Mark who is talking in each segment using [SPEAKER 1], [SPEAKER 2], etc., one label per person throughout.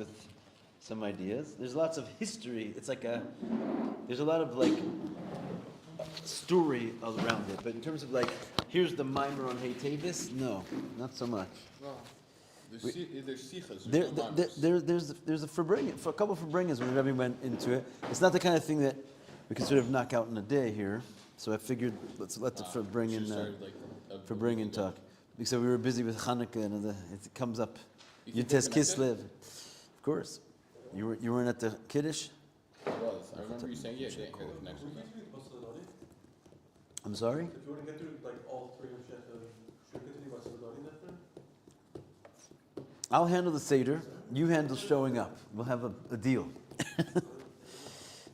[SPEAKER 1] with some ideas. There's lots of history. It's like there's a lot of story around it. But in terms of here's the mimer on Hey Tavis, no, not so much.
[SPEAKER 2] Well, there's sichas.
[SPEAKER 1] There's a couple of Farbringers when Rabbi went into it. It's not the kind of thing that we can sort of knock out in a day here. So I figured let's let the Farbringen talk. Because we were busy with Hanukkah and it comes up. Yutes Kislev. Of course. You weren't at the Kiddush?
[SPEAKER 2] I was. I remember you saying, yeah, next week.
[SPEAKER 1] I'm sorry?
[SPEAKER 3] If you want to get through all three of should we continue by Saladani then?
[SPEAKER 1] I'll handle the Seder. You handle showing up. We'll have a deal.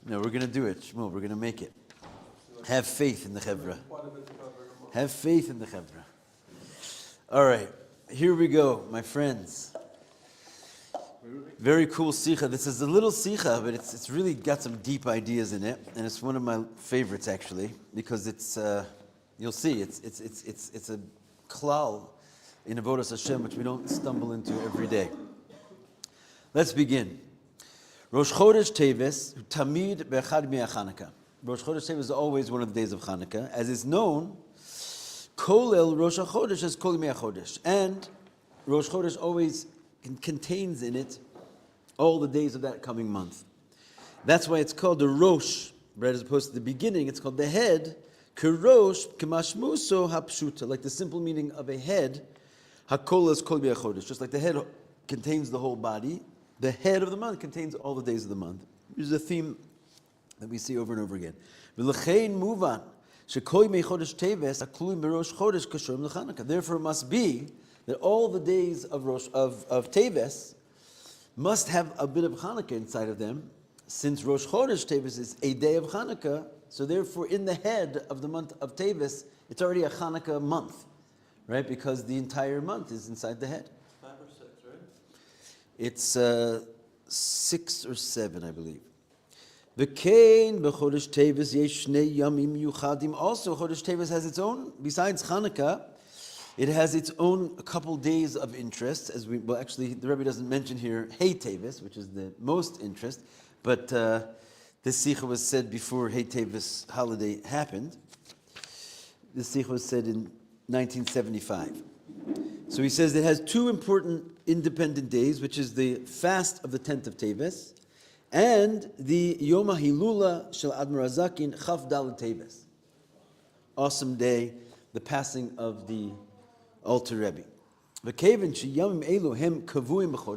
[SPEAKER 1] No, we're going to do it, Shmuel. We're going to make it. Have faith in the Chevra. Have faith in the Chevra. All right. Here we go, my friends. Very cool sikha. This is a little sikha, but it's really got some deep ideas in it, and it's one of my favorites actually because it's you'll see it's a klal in Avodas Hashem which we don't stumble into every day. Let's begin. Rosh Chodesh Teves Tamid Bechad Mi'Chanukah. Rosh Chodesh Teves is always one of the days of Chanukah, as is known. Kolel Rosh Chodesh as Kol Yemei Chodesh, and Rosh Chodesh always contains in it all the days of that coming month. That's why it's called the Rosh, right? As opposed to the beginning, it's called the head. Kerosh kemashmuso hapshuta, like the simple meaning of a head. Hakol is kol b'yachodesh, just like the head contains the whole body. The head of the month contains all the days of the month. This is a theme that we see over and over again. V'lechein muvan shekol yemei chodesh teves hakluim b'rosh chodesh kashurim l'Chanukah. Therefore, it must be that all the days of Teves must have a bit of Chanukah inside of them, since Rosh Chodesh Teves is a day of Chanukah. So therefore, in the head of the month of Teves, it's already a Chanukah month, right? Because the entire month is inside the head.
[SPEAKER 3] 5 or 6, right?
[SPEAKER 1] It's 6 or 7, I believe. V'kein b'Chodesh Teves yesh shnei yamim yuchadim. Also, Chodesh Teves has its own, besides Chanukah, it has its own couple days of interest, actually, the Rabbi doesn't mention here Hey Tevis, which is the most interest, but this sikha was said before Hey Tevis holiday happened. This sikha was said in 1975. So he says it has two important independent days, which is the fast of the 10th of Tevis and the Yom HaHilula Shel Admor Hazakin Chaf Daled Tevis. Awesome day, the passing of the Alter Rebbe.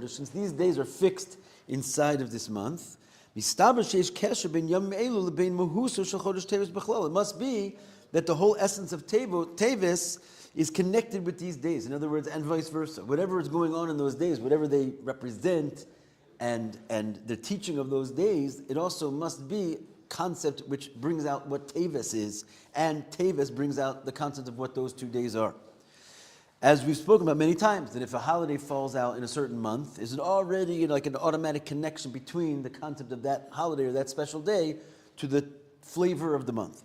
[SPEAKER 1] Since these days are fixed inside of this month, it must be that the whole essence of Tevis is connected with these days. In other words, and vice versa. Whatever is going on in those days, whatever they represent, and the teaching of those days, it also must be concept which brings out what Tevis is, and Tevis brings out the concept of what those 2 days are. As we've spoken about many times, that if a holiday falls out in a certain month, is it already like an automatic connection between the concept of that holiday or that special day to the flavor of the month?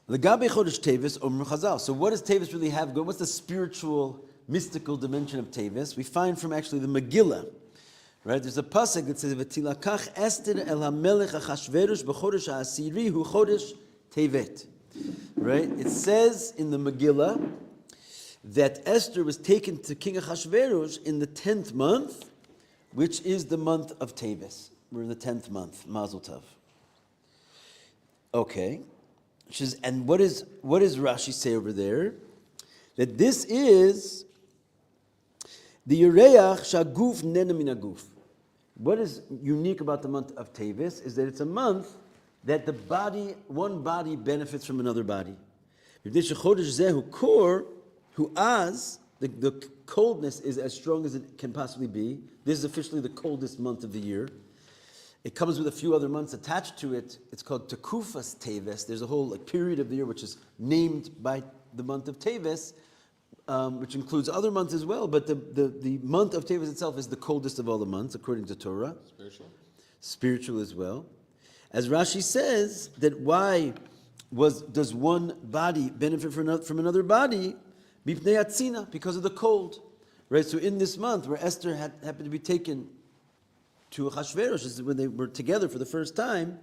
[SPEAKER 1] L'gabe chodesh Tevis Omer Chazal. So what does Tevis really have going? What's the spiritual, mystical dimension of Tevis? We find from actually the Megillah, right? There's a pasuk that says, "V'tilakach Esther el hamelech Achashverosh b'chodesh ha'asiri hu chodesh Tevet." Right? It says in the Megillah that Esther was taken to King Achashverosh in the 10th month, which is the month of Tevis. We're in the 10th month, Mazel Tov. Okay. And what does Rashi say over there? That this is the Yereach Shaguf Nena Min Aguf. What is unique about the month of Tevis is that it's a month that one body benefits from another body. The coldness is as strong as it can possibly be. This is officially the coldest month of the year. It comes with a few other months attached to it. It's called Tekufas Teves. There's a whole period of the year which is named by the month of Teves, which includes other months as well. But the month of Teves itself is the coldest of all the months, according to Torah. Spiritual as well. As Rashi says, that why does one body benefit from another body? Because of the cold. right? So in this month where Esther happened to be taken to Achashverosh, this is when they were together for the first time,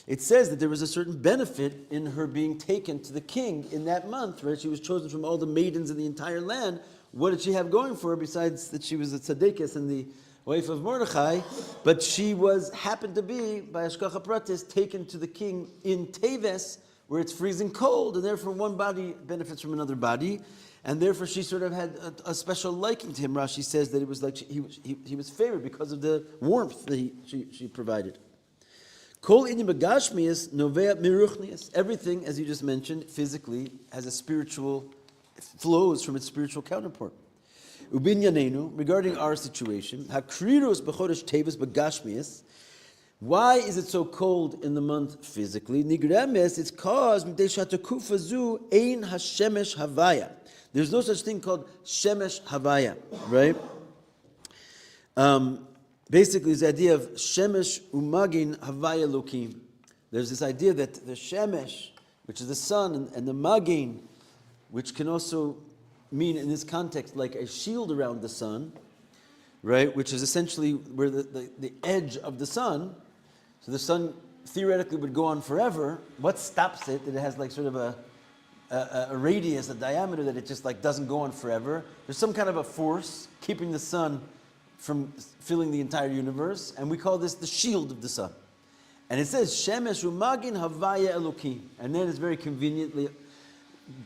[SPEAKER 1] it says that there was a certain benefit in her being taken to the king in that month, right? She was chosen from all the maidens in the entire land. What did she have going for her besides that she was a tzaddikus and the wife of Mordechai? But she happened to be, by Hashgacha Pratis, taken to the king in Teves, where it's freezing cold, and therefore one body benefits from another body, and therefore she sort of had a special liking to him. Rashi says that it was like he was favored because of the warmth that she provided. Kol inim begashmius novea miruchnius. Everything, as you just mentioned, physically has a spiritual, flows from its spiritual counterpart. Ubinyanenu, regarding our situation, hakrirus b'chodesh tevis begashmius. Why is it so cold in the month physically? Nigremes, it's caused midei shatakufa zu ein hashemesh havaya. There's no such thing called shemesh havaya, right? Basically, it's the idea of shemesh umagin havaya lokim. There's this idea that the shemesh, which is the sun, and the magin, which can also mean in this context like a shield around the sun, right? Which is essentially where the edge of the sun. So the sun theoretically would go on forever. What stops it? That it has like sort of a radius, a diameter that it just like doesn't go on forever. There's some kind of a force keeping the sun from filling the entire universe, and we call this the shield of the sun. And it says shemesh umagin havaya elokim, and then it's very conveniently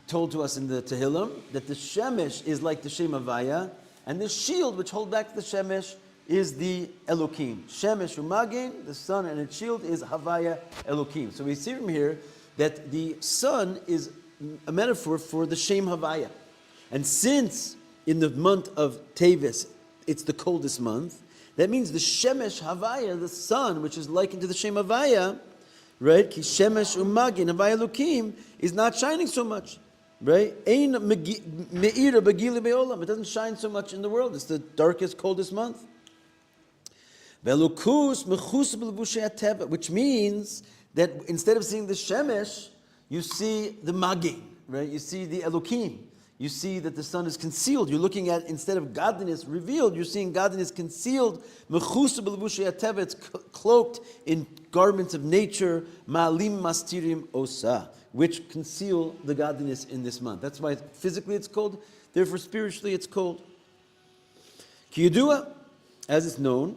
[SPEAKER 1] told to us in the Tehillim that the shemesh is like the Shem Havaya, and the shield which holds back the shemesh is the Elokim. Shemesh umagin, the sun, and its shield is Havaya Elokim. So we see from here that the sun is a metaphor for the Shem Havaya. And since in the month of Teves, it's the coldest month, that means the Shemesh Havaya, the sun, which is likened to the Shem Havaya, right? Ki Shemesh umagin Havaya Elokim is not shining so much. Right? Ein me'ira begili be'olam. It doesn't shine so much in the world. It's the darkest, coldest month. Which means that instead of seeing the shemesh, you see the magin, right? You see the elokim. You see that the sun is concealed. You're looking at, instead of godliness revealed, you're seeing godliness concealed. It's cloaked in garments of nature. Ma'alim mastirim osa, which conceal the godliness in this month. That's why physically it's cold, therefore spiritually it's cold. Ki yedua, as it's known,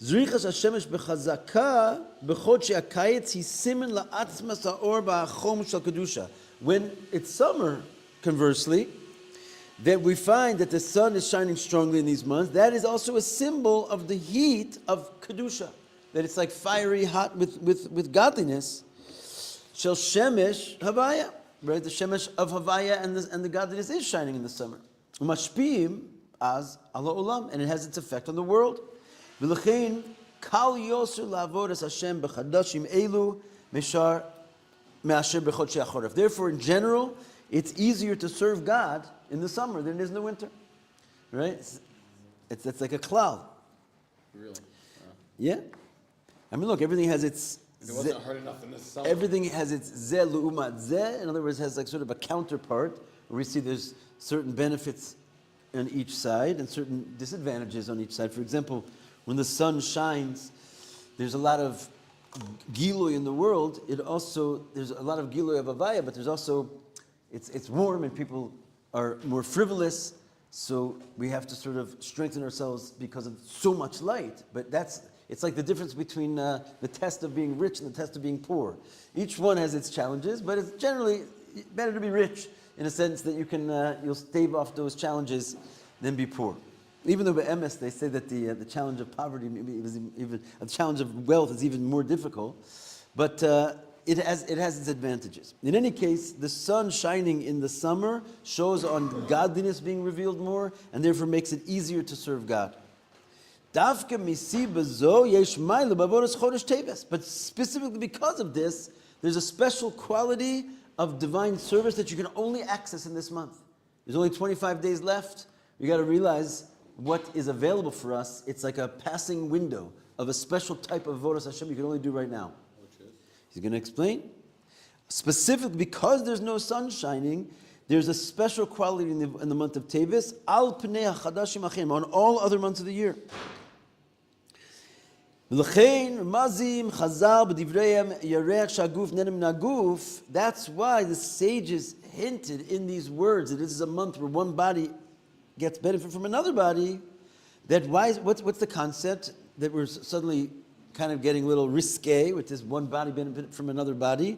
[SPEAKER 1] Zrichas hashemesh bechazaka b'chodshei hakayetz hi simen la'atzmas ha'or ba'achom shel kedusha. When it's summer, conversely, that we find that the sun is shining strongly in these months, that is also a symbol of the heat of kedusha, that it's like fiery hot with godliness. Shel shemesh havaya, right? The shemesh of havaya and the godliness is shining in the summer. Umashpiim az ala olam, and it has its effect on the world. V'lechein kal yoser la'avod es Hashem b'chadashim elu me'asher b'chodshei hachorev. Therefore, in general, it's easier to serve God in the summer than it is in the winter, right? It's like a cloud.
[SPEAKER 2] Really?
[SPEAKER 1] Yeah. I mean, look, everything has its.
[SPEAKER 2] It wasn't hard enough in the summer.
[SPEAKER 1] Everything has its zeh lu'umat zeh. In other words, has like sort of a counterpart where we see there's certain benefits on each side and certain disadvantages on each side. For example, when the sun shines, there's a lot of gilui in the world. There's a lot of gilui of avaya, but there's also, it's warm and people are more frivolous, so we have to sort of strengthen ourselves because of so much light. But it's like the difference between the test of being rich and the test of being poor. Each one has its challenges, but it's generally better to be rich in a sense that you'll stave off those challenges than be poor. Even though by MS they say that the challenge of poverty, maybe even a challenge of wealth is even more difficult, but it has its advantages. In any case, the sun shining in the summer shows on godliness being revealed more, and therefore makes it easier to serve God. But specifically because of this, there's a special quality of divine service that you can only access in this month. There's only 25 days left. You got to realize what is available for us. It's like a passing window of a special type of avodas Hashem you can only do right now. He's going to explain. Specifically because there's no sun shining, there's a special quality in the month of Tevis, al pnei hachadashim achim, on all other months of the year. That's why the sages hinted in these words that this is a month where one body gets benefit from another body. What's the concept that we're suddenly kind of getting a little risque with this one body benefit from another body?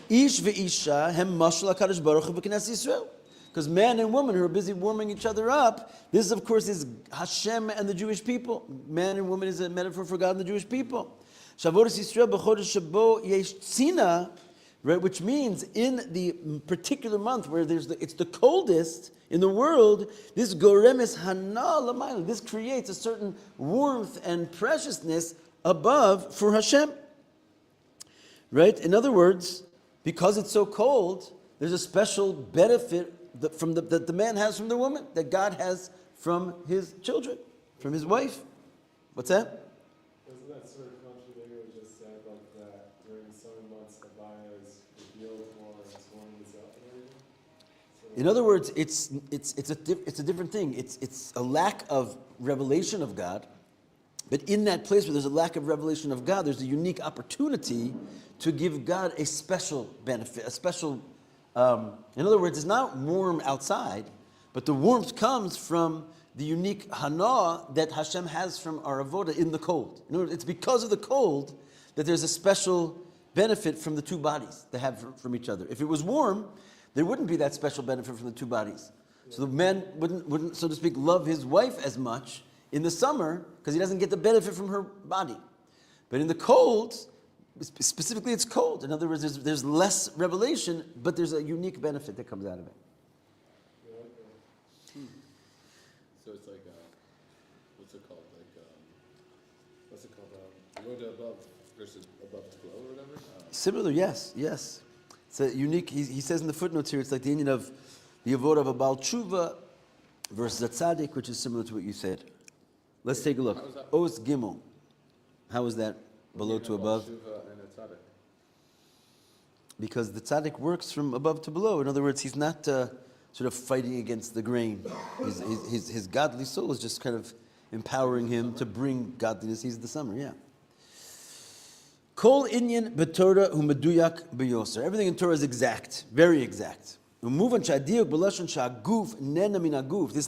[SPEAKER 1] Ish ve'isha hem mashal HaKadosh Baruch Hu b'Knesset Yisrael. Because man and woman who are busy warming each other up, this of course is Hashem and the Jewish people. Man and woman is a metaphor for God and the Jewish people. Shavuos Yisrael b'chodesh shabo yesh tzina, right? Which means in the particular month where it's the coldest in the world, this goremes hana lamayla. This creates a certain warmth and preciousness above for Hashem. Right? In other words, because it's so cold, there's a special benefit that the man has from the woman, that God has from his children, from his wife. What's that?
[SPEAKER 4] Doesn't that sort of contradict what you just said, like that during summer months the fire is revealed more and it's warming up and everything? So
[SPEAKER 1] In other words, it's a different thing. It's a lack of revelation of God, but in that place where there's a lack of revelation of God, there's a unique opportunity to give God a special benefit, a special. In other words, it's not warm outside, but the warmth comes from the unique hana that Hashem has from our avoda in the cold. In other words, it's because of the cold that there's a special benefit from the two bodies they have from each other. If it was warm, there wouldn't be that special benefit from the two bodies. So the man wouldn't, so to speak, love his wife as much in the summer because he doesn't get the benefit from her body. But in the cold, specifically it's cold. In other words, there's less revelation, but there's a unique benefit that comes out of it.
[SPEAKER 2] So it's like, what's it called? Roda above versus above to below or whatever?
[SPEAKER 1] Similar, yes. It's a unique, he says in the footnotes here, it's like the Indian of the avodah of a Baal Tshuva versus a tzaddik, which is similar to what you said. Let's take a look.
[SPEAKER 2] How is that?
[SPEAKER 1] Os Gimel. How is that? Below to above?
[SPEAKER 2] Shuva and a tzaddik.
[SPEAKER 1] Because the tzaddik works from above to below. In other words, he's not sort of fighting against the grain. His godly soul is just kind of empowering him to bring godliness. He's the summer, yeah. Kol inyan b'Torah hu meduyak b'yoser. Everything in Torah is exact, very exact. This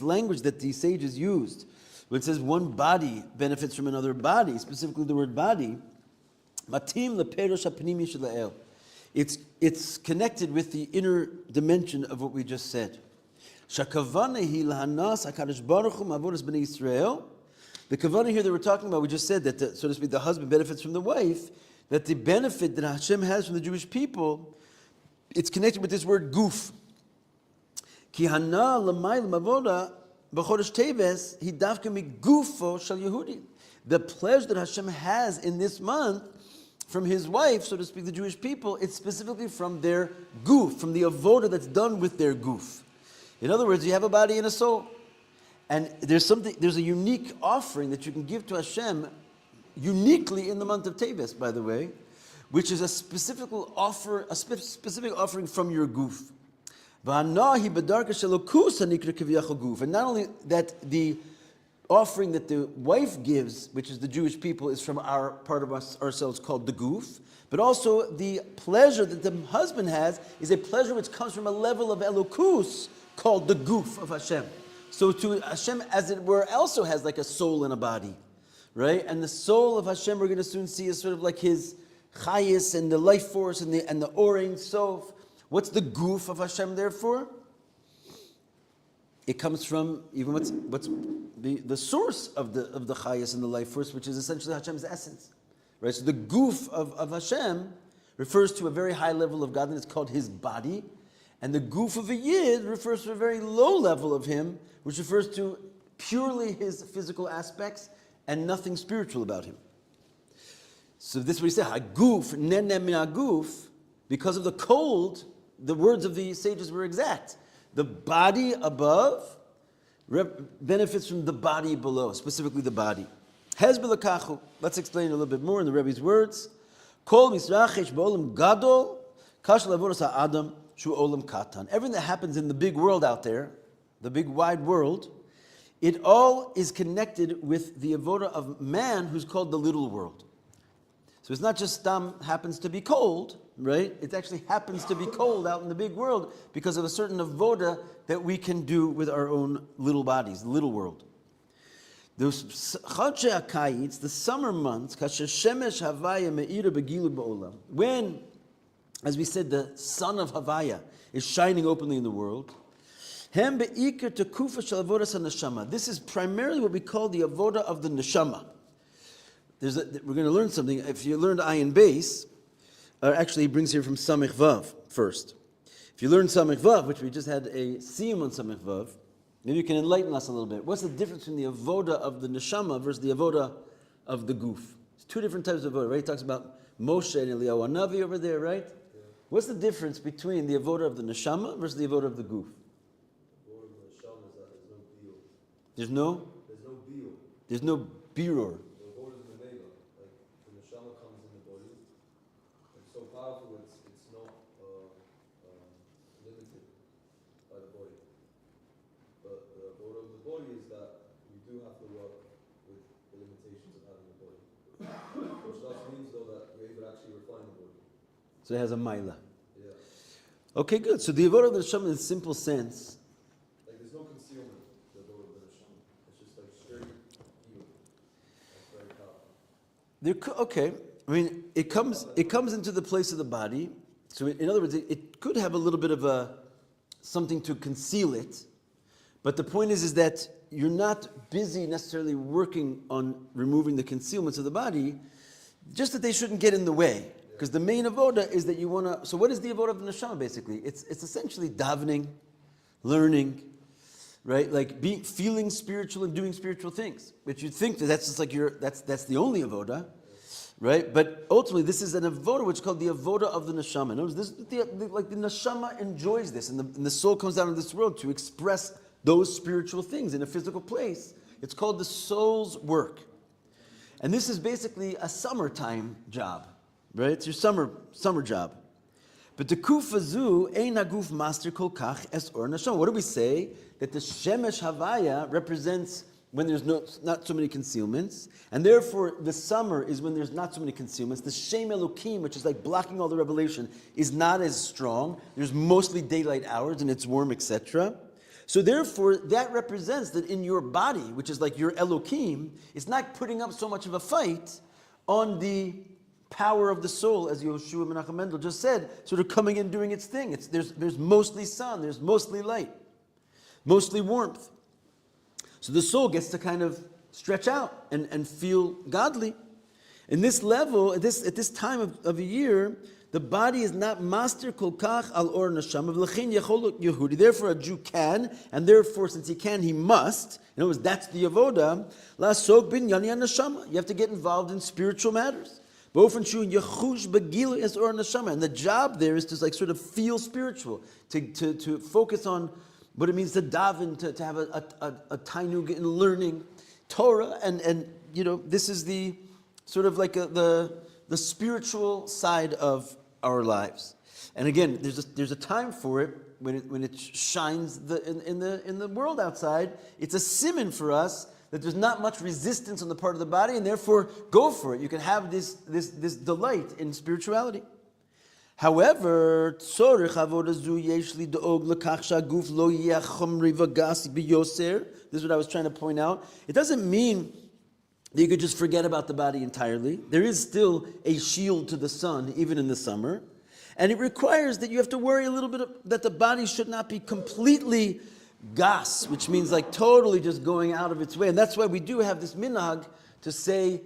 [SPEAKER 1] language that the sages used, when it says one body benefits from another body, specifically the word body, matim leperosh hapnimi shel ha'el. It's connected with the inner dimension of what we just said. Shakavana hi lahanas hakadosh baruch hu ma'avodas b'nei Yisrael. The kavana here that we're talking about, we just said that, so to speak, the husband benefits from the wife, that the benefit that Hashem has from the Jewish people, it's connected with this word guf. Ki hana l'mayl mavoda b'chodesh teves hi davka migufo shel Yehudi. The pleasure that Hashem has in this month from his wife, so to speak, the Jewish people, it's specifically from their guf, from the avoda that's done with their guf. In other words, you have a body and a soul. And there's a unique offering that you can give to Hashem, uniquely in the month of Teves, by the way, which is a specific offering from your guf. And not only that the offering that the wife gives, which is the Jewish people, is from our part of ourselves called the guf, but also the pleasure that the husband has is a pleasure which comes from a level of elokus called the guf of Hashem. So to Hashem, as it were, also has like a soul and a body, right? And the soul of Hashem, we're going to soon see, is sort of like his chayis and the life force and the orein sof. What's the guf of Hashem, therefore? It comes from even what's the source of the chayis and the life force, which is essentially Hashem's essence, right? So the guf of Hashem refers to a very high level of godliness called his body, and the guf of a yid refers to a very low level of him, which refers to purely his physical aspects and nothing spiritual about him. So this is what he said, haguf nenem min haguf, because of the cold, the words of the sages were exact. The body above benefits from the body below, specifically the body. Hezbolakachu. Let's explain a little bit more in the Rebbe's words. Kol misrachesh ba'olam gadol kashal avodas ha'adam shu olam katan. Everything that happens in the big world out there, the big wide world, it all is connected with the avoda of man, who's called the little world. So it's not just stam happens to be cold, right? It actually happens to be cold out in the big world because of a certain avoda that we can do with our own little bodies, the little world. The summer months, when, as we said, the sun of Havaya is shining openly in the world. This is primarily what we call the avoda of the neshama. We're going to learn something. If you learned ayin base, actually he brings here from samich vav first. If you learn samich vav, which we just had a siyum on samich vav, maybe you can enlighten us a little bit. What's the difference between the avoda of the neshama versus the avoda of the goof? It's two different types of avoda, right? He talks about Moshe and Eliyahu Hanavi over there, right? Yeah. What's the difference between the avoda of the neshama versus the avoda of the goof? There's no biur. There's no birur.
[SPEAKER 3] The avoda is menela, like the neshama comes in the body. It's so powerful, it's not limited by the body. But the avoda of the body is that we do have to work with the limitations of having a body. Which thus means though that we're able to actually refine the body.
[SPEAKER 1] So it has a maila.
[SPEAKER 3] Yeah.
[SPEAKER 1] Okay, good. So the avoda of the neshama in a simple sense,
[SPEAKER 3] Like there's no concealment, the avoda of the neshama. It's just like straight view. That's very powerful.
[SPEAKER 1] okay. I mean, it comes into the place of the body. So in other words, it could have a little bit of something to conceal it. But the point is that you're not busy necessarily working on removing the concealments of the body, just that they shouldn't get in the way. Because the main avoda is that you want to. So what is the avoda of the neshama basically? It's essentially davening, learning, right? Like feeling spiritual and doing spiritual things. But you'd think that that's just like that's the only avoda, right? But ultimately, this is an avoda which is called the avoda of the neshama. Notice this, like the neshama enjoys this, and the soul comes down in this world to express those spiritual things in a physical place. It's called the soul's work, and this is basically a summertime job, right? It's your summer job. But the kufazu ein haguf master kol kach es or neshama. What do we say? That the shemesh havaya represents when there's not so many concealments, and therefore the summer is when there's not so many concealments. The shem elokim, which is like blocking all the revelation, is not as strong. There's mostly daylight hours and it's warm, etc. So therefore, that represents that in your body, which is like your elokim, it's not putting up so much of a fight on the power of the soul, as Yehoshua Menachem Mendel just said, sort of coming in doing its thing. There's mostly sun, there's mostly light, mostly warmth. So the soul gets to kind of stretch out and feel godly. In this level, at this time of a year, the body is not master kol kach al or neshama v'lechin yachol Yehudi. Therefore, a Jew can, and therefore, since he can, he must. In other words, that's the avoda. La sok bin yani neshama. You have to get involved in spiritual matters. And the job there is to like sort of feel spiritual, to focus on what it means to daven, to have a tainug in learning Torah, and this is the sort of like the spiritual side of our lives. And again, there's a time for it when it shines in the world outside. It's a siman for us that there's not much resistance on the part of the body, and therefore go for it. You can have this delight in spirituality. However, this is what I was trying to point out. It doesn't mean that you could just forget about the body entirely. There is still a shield to the sun, even in the summer. And it requires that you have to worry a little bit that the body should not be completely gas, which means like totally just going out of its way. And that's why we do have this minhag to say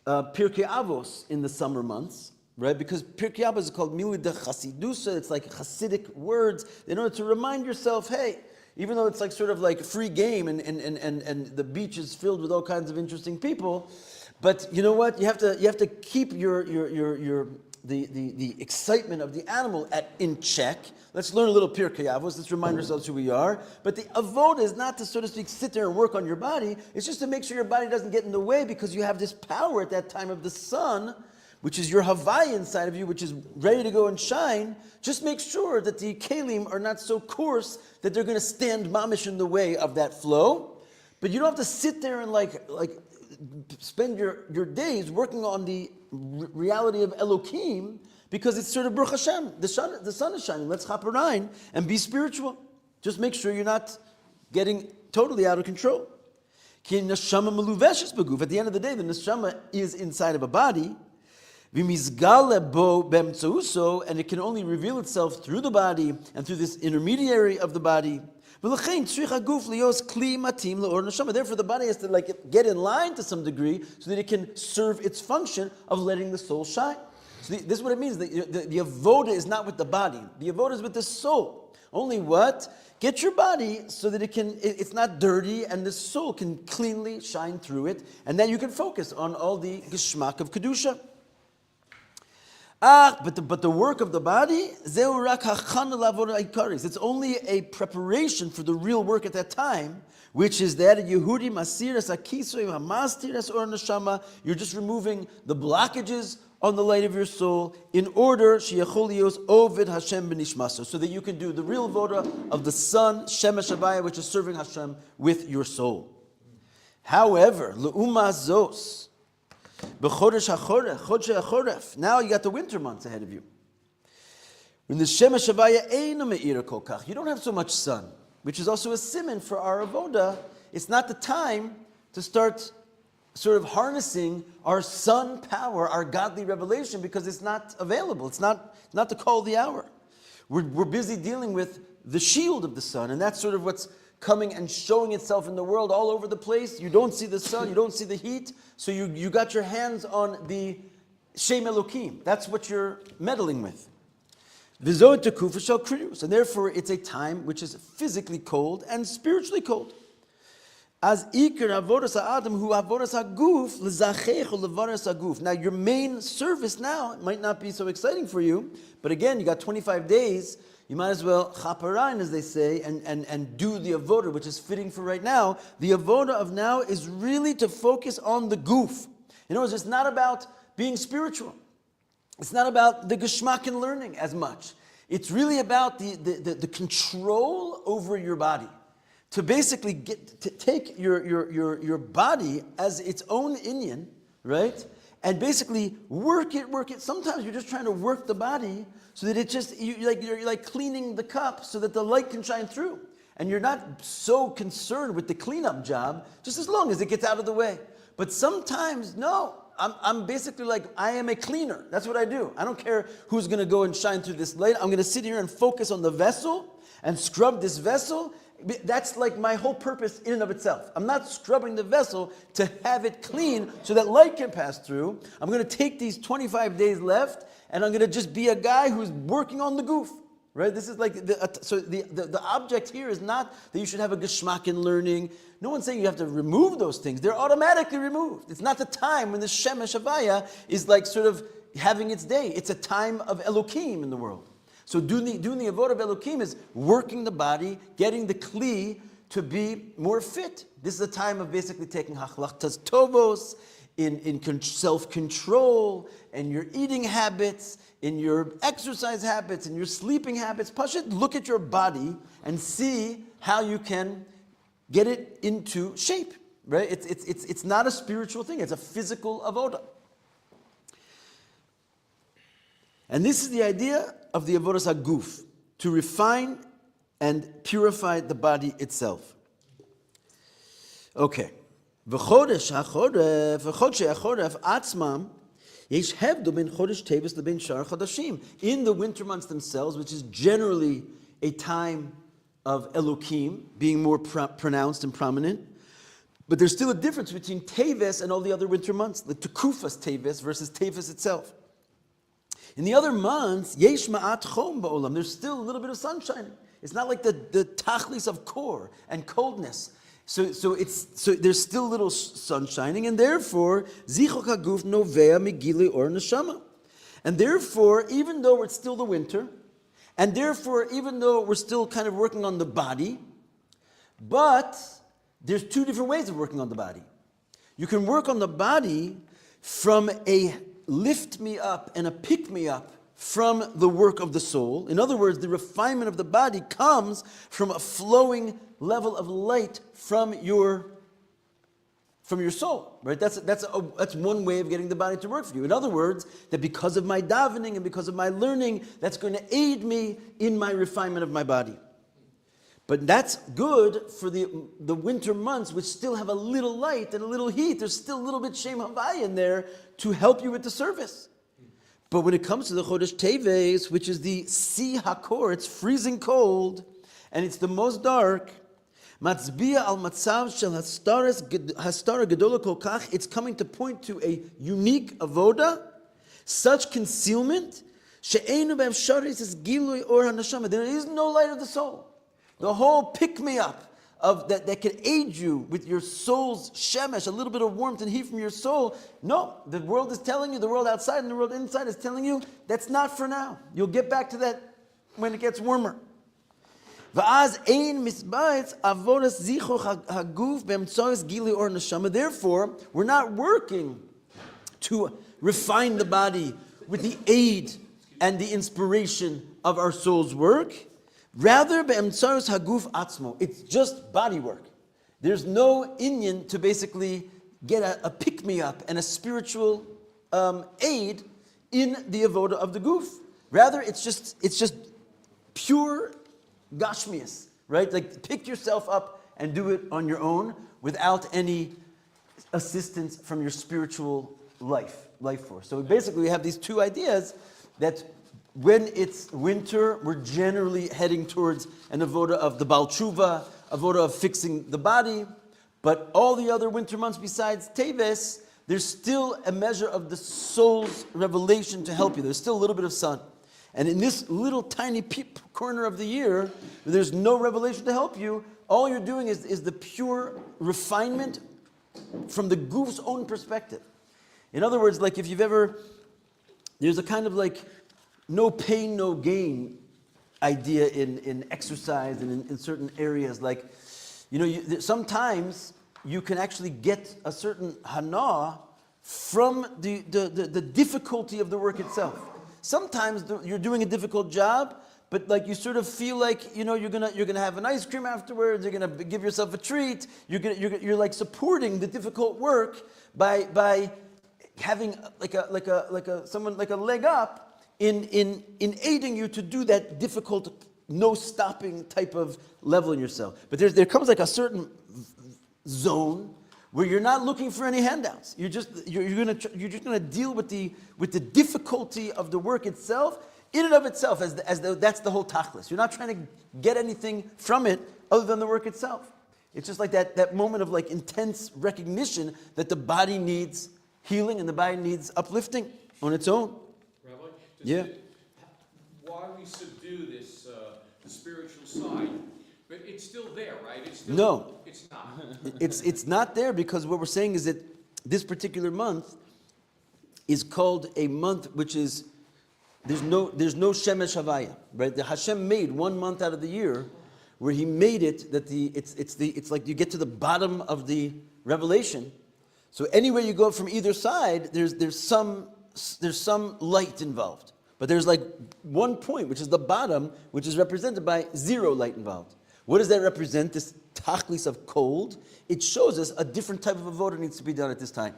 [SPEAKER 1] Pirkei Avos in the summer months, right? Because Pirkei Avos is called Milui de Chassidus. It's like Chassidic words in order to remind yourself, hey, even though it's like sort of like free game and the beach is filled with all kinds of interesting people, but you know what? You have to keep the excitement of the animal in check. Let's learn a little Pirkei Avos. Let's remind ourselves who we are. But the avoda is not to, so to speak, sit there and work on your body. It's just to make sure your body doesn't get in the way, because you have this power at that time of the sun, which is your Havaya inside of you, which is ready to go and shine, just make sure that the kelim are not so coarse that they're going to stand mamish in the way of that flow. But you don't have to sit there and like spend your days working on the reality of Elokim, because it's sort of Baruch Hashem. The sun is shining. Let's chaperine and be spiritual. Just make sure you're not getting totally out of control. Ki neshama meluveshes beguf. At the end of the day, the neshama is inside of a body. V'mizgale bo b'emtzeuso, and it can only reveal itself through the body and through this intermediary of the body. Therefore, the body has to get in line to some degree so that it can serve its function of letting the soul shine. So this is what it means. The avoda is not with the body. The avoda is with the soul. Only what? Get your body so that it's not dirty and the soul can cleanly shine through it. And then you can focus on all the geschmack of Kedusha. But the work of the body, it's only a preparation for the real work at that time, which is that Yehudi Masiras Akisoy Hamastiras or Neshama. You're just removing the blockages on the light of your soul in order Sheyacholios Ovid Hashem Benishmaso, so that you can do the real voda of the sun, Shemesh Havaya, which is serving Hashem with your soul. However, Le'uma Zos, now you got the winter months ahead of you. When the Shemesh Havaya Eino Me'ira Kol Kach, you don't have so much sun, which is also a siman for our avoda. It's not the time to start sort of harnessing our sun power, our godly revelation, because it's not available. It's not the call of the hour. We're busy dealing with the shield of the sun, and that's sort of what's coming and showing itself in the world all over the place. You don't see the sun, you don't see the heat, so you got your hands on the Shem Elokim. That's what you're meddling with. And therefore it's a time which is physically cold and spiritually cold. As ikar avodas ha'adam hu avodas ha'guf l'zachecho levaras ha'guf. Now your main service now might not be so exciting for you, but again, you got 25 days. You might as well chaperein, as they say, and do the avoda, which is fitting for right now. The avoda of now is really to focus on the guf. In other words, it's not about being spiritual. It's not about the geschmack and learning as much. It's really about the control over your body. To basically take your body as its own inyan, right? And basically work it. Sometimes you're just trying to work the body so that it just, you're like cleaning the cup so that the light can shine through. And you're not so concerned with the cleanup job, just as long as it gets out of the way. But sometimes, no, I'm basically like, I am a cleaner. That's what I do. I don't care who's going to go and shine through this light. I'm going to sit here and focus on the vessel and scrub this vessel. That's like my whole purpose in and of itself. I'm not scrubbing the vessel to have it clean so that light can pass through. I'm going to take these 25 days left and I'm going to just be a guy who's working on the goof. Right? This is like, the object here is not that you should have a geschmack in learning. No one's saying you have to remove those things. They're automatically removed. It's not the time when the Shemesh Havaya is like sort of having its day. It's a time of Elokim in the world. So doing the avodah of Elokim is working the body, getting the kli to be more fit. This is a time of basically taking hachlachtas tovos, in self-control, and your eating habits, in your exercise habits, in your sleeping habits. Pashut, look at your body and see how you can get it into shape. Right? It's not a spiritual thing. It's a physical avodah. And this is the idea of the avodas haguf, to refine and purify the body itself. Okay. V'chodesh ha'choref atzmam yesh hevdo ben chodesh tevis leben shar chodashim. In the winter months themselves, which is generally a time of Elokim, being more pronounced and prominent, but there's still a difference between Teves and all the other winter months, the Tekufas Teves versus Teves itself. In the other months, yesh ma'at chom ba'olam. There's still a little bit of sunshine. It's not like the tachlis of kor and coldness. So there's still a little sun shining, and therefore zichok haguf novea migili or neshama. And therefore, even though it's still the winter, and therefore even though we're still kind of working on the body, but there's two different ways of working on the body. You can work on the body from a lift me up and a pick me up from the work of the soul. In other words, the refinement of the body comes from a flowing level of light from your soul, right? That's one way of getting the body to work for you. In other words, that because of my davening and because of my learning, that's going to aid me in my refinement of my body. But that's good for the winter months, which still have a little light and a little heat. There's still a little bit Shem Havai in there to help you with the service. But when it comes to the Chodesh Teves, which is the Si Hakor, it's freezing cold, and it's the most dark, Matzbiya al Matzav shel Hastara Gedola Kol Kach, it's coming to point to a unique avoda, such concealment, she'einu be'efsharis is gilui or hanashama. There is no light of the soul. The whole pick-me-up of that can aid you with your soul's shemesh, a little bit of warmth and heat from your soul. No, the world is telling you, the world outside and the world inside is telling you, that's not for now. You'll get back to that when it gets warmer. Therefore, we're not working to refine the body with the aid and the inspiration of our soul's work. Rather, it's just body work. There's no inyan to basically get a pick-me-up and a spiritual aid in the avoda of the guf. Rather, it's just pure gashmias, right? Like pick yourself up and do it on your own without any assistance from your spiritual life force. So basically, we have these two ideas that when it's winter, we're generally heading towards an avoda of the Baal Tshuva, avoda of fixing the body. But all the other winter months besides Teves, there's still a measure of the soul's revelation to help you. There's still a little bit of sun. And in this little tiny corner of the year, there's no revelation to help you. All you're doing is the pure refinement from the guf's own perspective. In other words, like if you've ever, there's a kind of like no pain, no gain idea in exercise and in certain areas. Like, sometimes you can actually get a certain hana from the difficulty of the work itself. Sometimes you're doing a difficult job, but like you sort of feel like you're gonna have an ice cream afterwards. You're gonna give yourself a treat. You're like supporting the difficult work by having like a leg up in aiding you to do that difficult, no stopping type of level in yourself. But there comes like a certain zone where you're not looking for any handouts. You're just gonna deal with the difficulty of the work itself, in and of itself, as though that's the whole tachlis. You're not trying to get anything from it other than the work itself. It's just like that moment of like intense recognition that the body needs healing and the body needs uplifting on its own.
[SPEAKER 5] Rabbi,
[SPEAKER 1] Yeah.
[SPEAKER 5] Why we subdue this the spiritual side, but it's still there, right? It's still,
[SPEAKER 1] No.
[SPEAKER 5] It's not.
[SPEAKER 1] It's not there because what we're saying is that this particular month is called a month which is there's no Shemesh Havaya, right? The Hashem made 1 month out of the year where He made it that it's like you get to the bottom of the revelation. So anywhere you go from either side, there's some light involved. But there's like one point, which is the bottom, which is represented by 0 light involved. What does that represent? This tachlis of cold. It shows us a different type of avodah needs to be done at this time.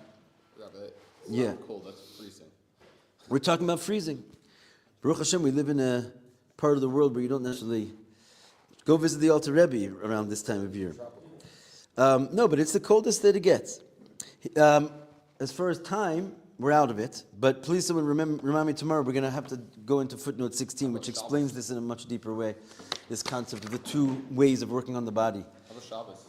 [SPEAKER 2] Rabbi, it's
[SPEAKER 1] Yeah.
[SPEAKER 2] not cold, that's freezing.
[SPEAKER 1] We're talking about freezing. Baruch Hashem, we live in a part of the world where you don't necessarily go visit the Alter Rebbe around this time of year. No, but it's the coldest that it gets. As far as time, we're out of it. But please, someone remind me tomorrow. We're going to have to go into footnote 16, which explains this in a much deeper way. This concept of the 2 ways of working on the body.
[SPEAKER 2] How about Shabbos?